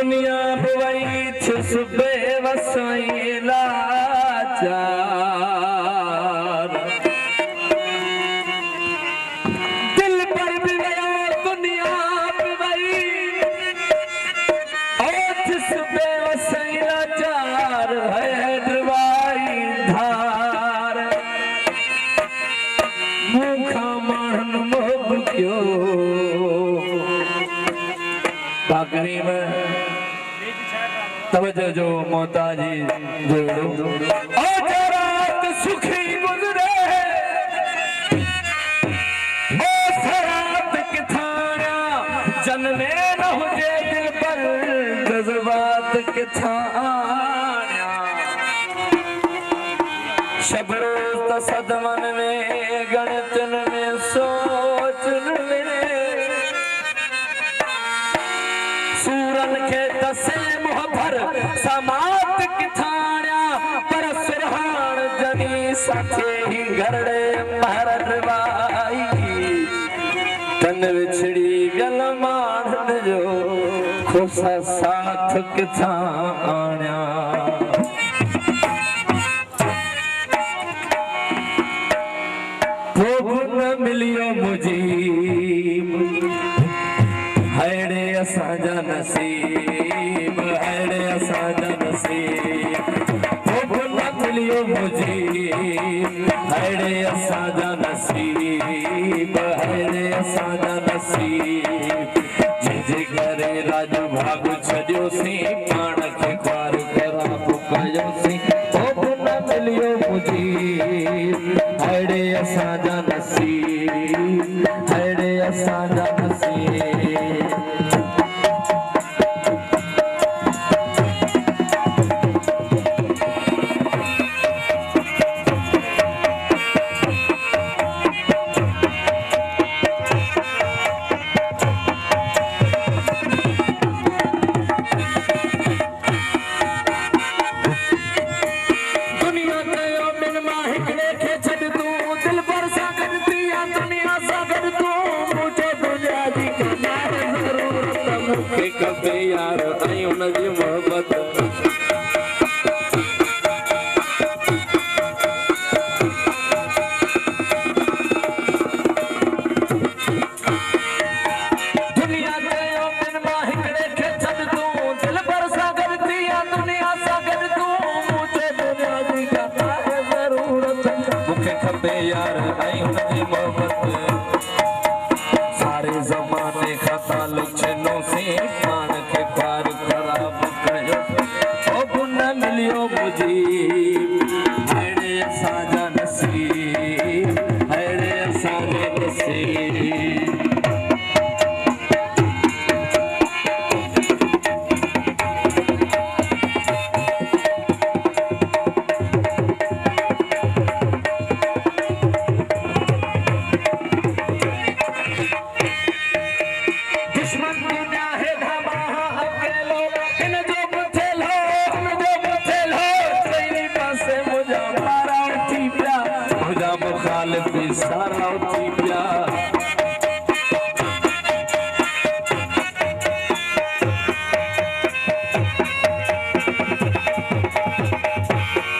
दुनिया बुआई छुसबे वसाई लाचार दिल पर भी गया दुनिया बुआई छुसबे वसाई लाचार है दरबाई धार मुखा मान मोब क्यों बाकरी में तवज्जो जो मोहताजी जोड़ो आज रात सुखी गुजरे ओ सरात किथाया जनने न हुजे दिल पर जज्बात किथाया शब रोज त सदमन में गणतन में सोचन में सूरन के दसे मुहभर समात किथाण्या पर सुरहान जनी साथे ही घरड़े महरवाई तन विछड़ी गल मानन जो खुसा साथ किथाण्या प्रभु न मिलियो मुजीब हैड़े असांजा नसीब हैड़े असांजा नसीब प्रभु न मिलियो मुजीब हैड़े असांजा नसीब हैड़े असांजा नसीब जे करे राजू भाग छॾियो सी पाण खे ख्वार करा पुकायो सी प्रभु न मिलियो मुजीब हैड़े असांजा नसीब हैड़े असांजा नसीब कबे यार आई उनजी मोहब्बत दुनिया के बिन माहिकड़े के छड़ तू दिल पर सागर दिया दुनिया सागर तू मुझे दुनिया दी का जरूरत मुझे कबे यार आई उनजी मोहब्बत सारे जमाने का ताल्लुक छनो से मान के पार खराब कयो ओ न मिलियो मुजीब हैड़े साजा नसीब हैड़े साजा नसीब मुखालिफ सारा उठी पिया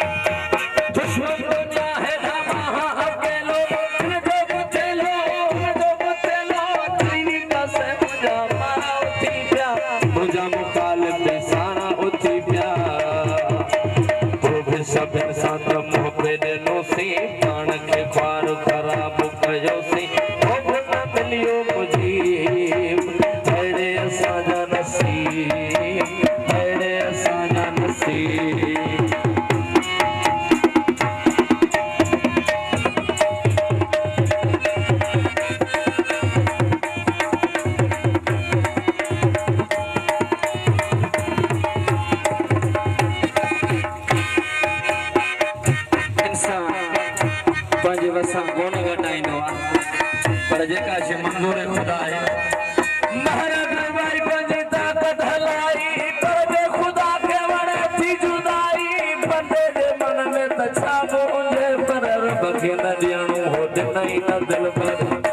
दुश्मन दुनिया है धामा अकेलो जो बुझेलो चीनी का से मुझा मारा उठी पिया मुझा मुखालिफ सारा उठी पिया वो भी सब इंसान मोहब्बत नो से पाण के ख्वार खराब कयो सी ओ न मिलियो मुजीब हैड़े असांजा नसीब हैड़े असांजा नसीब पंहिंजे वसां कोन वटाईंदो आहे पर जेका शइ मंज़ूर खुदा आहे महरत भाई पंहिंजी ताक़त हलाई पर जे खुदा खे वणे थी जुदाई बंदे जे मन में त छा बि हुजे पर रब खे न ॾियणो हो ॾिनई न दिल पर